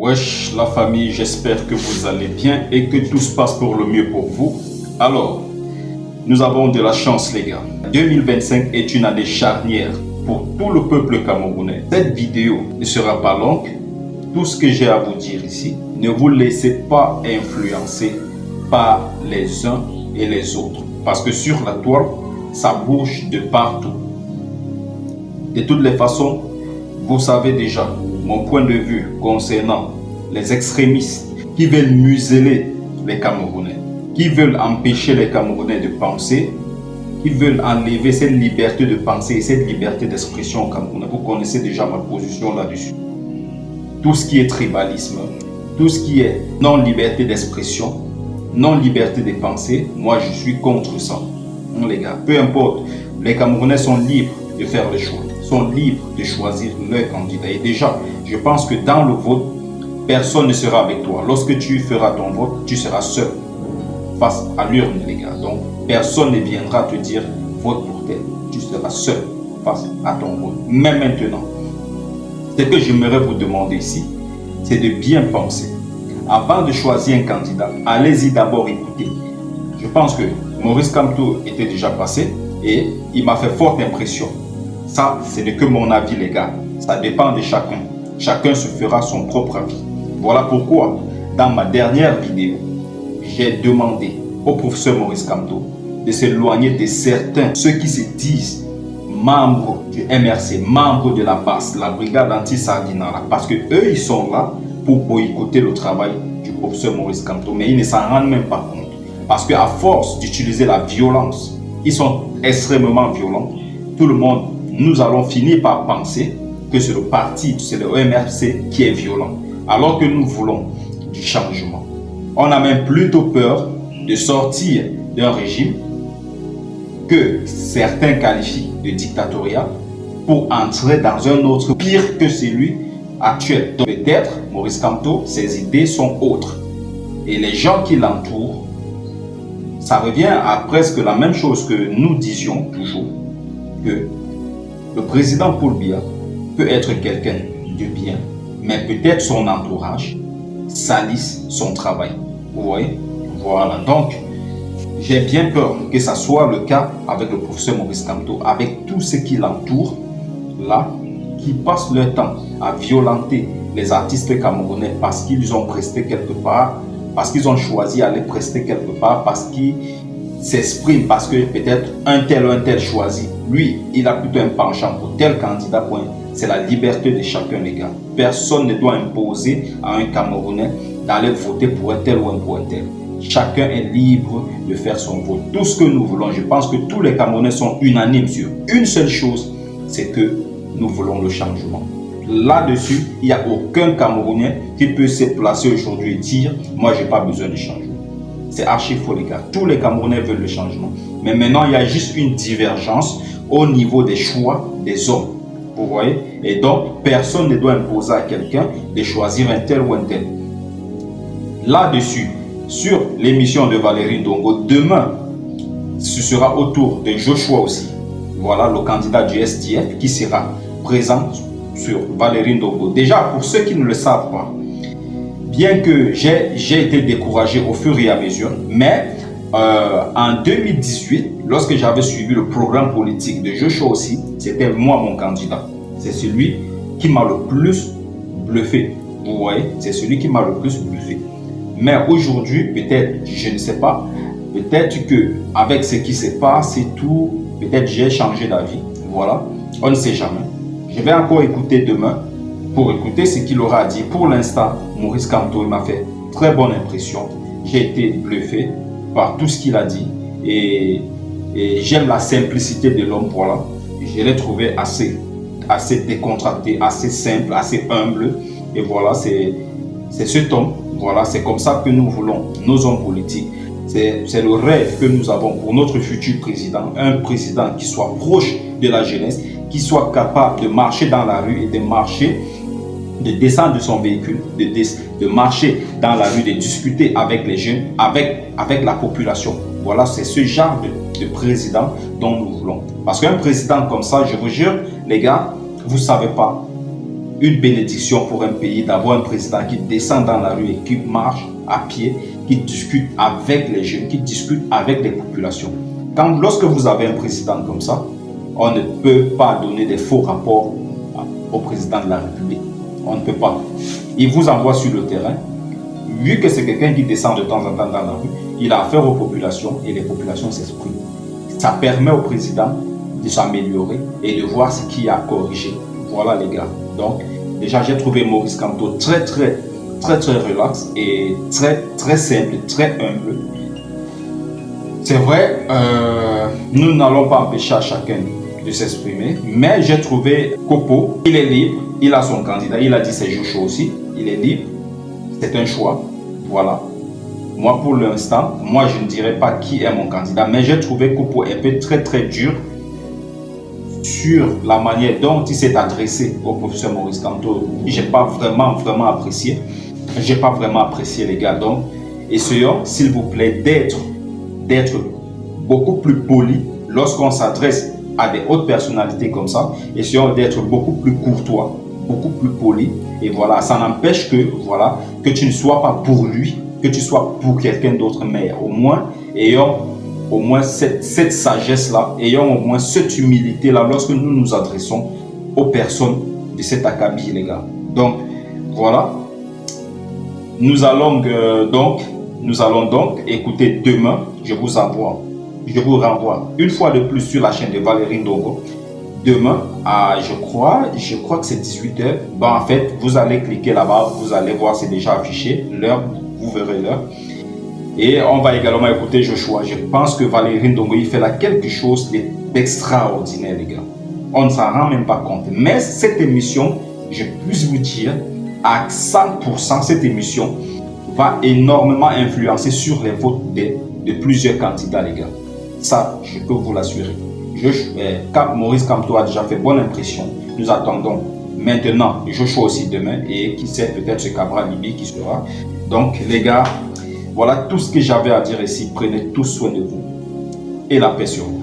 Wesh la famille, j'espère que vous allez bien et que tout se passe pour le mieux pour vous. Alors, nous avons de la chance les gars. 2025 est une année charnière pour tout le peuple camerounais. Cette vidéo ne sera pas longue. Tout ce que j'ai à vous dire ici, ne vous laissez pas influencer par les uns et les autres. Parce que sur la toile, ça bouge de partout. De toutes les façons, vous savez déjà mon point de vue concernant les extrémistes qui veulent museler les Camerounais, qui veulent empêcher les Camerounais de penser, qui veulent enlever cette liberté de penser et cette liberté d'expression au Cameroun. Vous connaissez déjà ma position là-dessus. Tout ce qui est tribalisme, tout ce qui est non-liberté d'expression, non-liberté de penser, moi je suis contre ça. Non, les gars, peu importe, les Camerounais sont libres de faire les choix, sont libres de choisir leur candidat. Et déjà, je pense que dans le vote, personne ne sera avec toi. Lorsque tu feras ton vote, tu seras seul face à l'urne, les gars. Donc, personne ne viendra te dire vote pour tel. Tu seras seul face à ton vote. Mais maintenant, ce que j'aimerais vous demander ici, c'est de bien penser. Avant de choisir un candidat, allez-y d'abord écouter. Je pense que Maurice Kamto était déjà passé et il m'a fait forte impression. Ça, ce n'est que mon avis, les gars. Ça dépend de chacun. Chacun se fera son propre avis. Voilà pourquoi, dans ma dernière vidéo, j'ai demandé au professeur Maurice Kamto de s'éloigner de certains, ceux qui se disent membres du MRC, membres de la BAS, la brigade anti-Sardinala, parce que eux, ils sont là pour boycotter le travail du professeur Maurice Kamto, mais ils ne s'en rendent même pas compte. Parce qu'à force d'utiliser la violence, ils sont extrêmement violents. Tout le monde, nous allons finir par penser que c'est le parti, c'est le MRC qui est violent, alors que nous voulons du changement. On a même plutôt peur de sortir d'un régime que certains qualifient de dictatorial pour entrer dans un autre pire que celui actuel. Donc peut-être, Maurice Kamto, ses idées sont autres. Et les gens qui l'entourent, ça revient à presque la même chose que nous disions toujours, que le président Paul Biya peut être quelqu'un de bien, mais peut-être son entourage salisse son travail. Vous voyez? Voilà. Donc, j'ai bien peur que ça soit le cas avec le professeur Maurice Kamto, avec tout ce qui l'entoure, là, qui passent leur temps à violenter les artistes camerounais parce qu'ils ont presté quelque part, parce qu'ils ont choisi d'aller prester quelque part, parce qu'ils s'expriment, parce que peut-être un tel choisi. Lui, il a plutôt un penchant pour tel candidat. C'est la liberté de chacun, les gars. Personne ne doit imposer à un Camerounais d'aller voter pour un tel ou pour un tel. Chacun est libre de faire son vote. Tout ce que nous voulons, je pense que tous les Camerounais sont unanimes sur une seule chose, c'est que nous voulons le changement. Là-dessus, il n'y a aucun Camerounais qui peut se placer aujourd'hui et dire « Moi, je n'ai pas besoin de changement ». C'est archi faux, les gars. Tous les Camerounais veulent le changement. Mais maintenant, il y a juste une divergence au niveau des choix des hommes. Vous voyez? Et donc, personne ne doit imposer à quelqu'un de choisir un tel ou un tel. Là-dessus, sur l'émission de Valérie Ndongo, demain, ce sera au tour de Joshua aussi. Voilà le candidat du SDF qui sera présent sur Valérie Ndongo. Déjà, pour ceux qui ne le savent pas, bien que j'ai été découragé au fur et à mesure, mais en 2018, lorsque j'avais suivi le programme politique de Joshua aussi, c'était moi mon candidat. C'est celui qui m'a le plus bluffé. Vous voyez, c'est celui qui m'a le plus bluffé. Mais aujourd'hui, peut-être, je ne sais pas, peut-être que avec ce qui se passe et tout, peut-être j'ai changé d'avis. Voilà, on ne sait jamais. Je vais encore écouter demain pour écouter ce qu'il aura à dire. Pour l'instant, Maurice Kamto m'a fait très bonne impression. J'ai été bluffé par tout ce qu'il a dit et j'aime la simplicité de l'homme. Voilà, je l'ai trouvé assez décontracté, assez simple, assez humble. Et voilà, c'est cet homme. Voilà, c'est comme ça que nous voulons nos hommes politiques. C'est le rêve que nous avons pour notre futur président. Un président qui soit proche de la jeunesse, qui soit capable de marcher dans la rue et de descendre de son véhicule, de marcher dans la rue, de discuter avec les jeunes, avec la population. Voilà, c'est ce genre de président dont nous voulons. Parce qu'un président comme ça, je vous jure, les gars, vous ne savez pas une bénédiction pour un pays d'avoir un président qui descend dans la rue et qui marche à pied, qui discute avec les jeunes, qui discute avec les populations. Lorsque vous avez un président comme ça, on ne peut pas donner des faux rapports au président de la République. On ne peut pas. Il vous envoie sur le terrain. Vu que c'est quelqu'un qui descend de temps en temps dans la rue, il a affaire aux populations et les populations s'expriment. Ça permet au président de s'améliorer et de voir ce qu'il y a à corriger. Voilà les gars. Donc, déjà, j'ai trouvé Maurice Kamto très relax et très simple, très humble. C'est vrai, nous n'allons pas empêcher à chacun de s'exprimer, mais j'ai trouvé Kopo, il est libre, il a son candidat, il a dit c'est Joshua aussi, il est libre, c'est un choix, voilà. Moi pour l'instant, moi je ne dirais pas qui est mon candidat, mais j'ai trouvé Kopo un peu très dur sur la manière dont il s'est adressé au professeur Maurice Kamto. J'ai pas vraiment apprécié, les gars. Donc essayons s'il vous plaît d'être beaucoup plus poli lorsqu'on s'adresse à des hautes personnalités comme ça. Essayons d'être beaucoup plus courtois, beaucoup plus poli. Et voilà, ça n'empêche que tu ne sois pas pour lui, que tu sois pour quelqu'un d'autre, mais au moins ayons cette sagesse-là, ayons au moins cette humilité-là lorsque nous nous adressons aux personnes de cet acabit, les gars. Donc, voilà. Nous allons donc écouter demain. Je vous renvoie une fois de plus sur la chaîne de Valérie Ndongo. Demain, je crois que c'est 18h. Bon, en fait, vous allez cliquer là-bas, vous allez voir, c'est déjà affiché. L'heure, vous verrez l'heure. Et on va également écouter Joshua. Je pense que Valérie Ndongo, il fait là quelque chose d'extraordinaire, les gars. On ne s'en rend même pas compte. Mais cette émission, je peux vous dire, à 100%, cette émission va énormément influencer sur les votes de plusieurs candidats, les gars. Ça, je peux vous l'assurer. Maurice Kamto a déjà fait bonne impression. Nous attendons maintenant Joshua aussi demain. Et qui sait, peut-être ce Cabra Libi qui sera. Donc, les gars, voilà tout ce que j'avais à dire ici. Prenez tous soin de vous. Et la paix sur vous.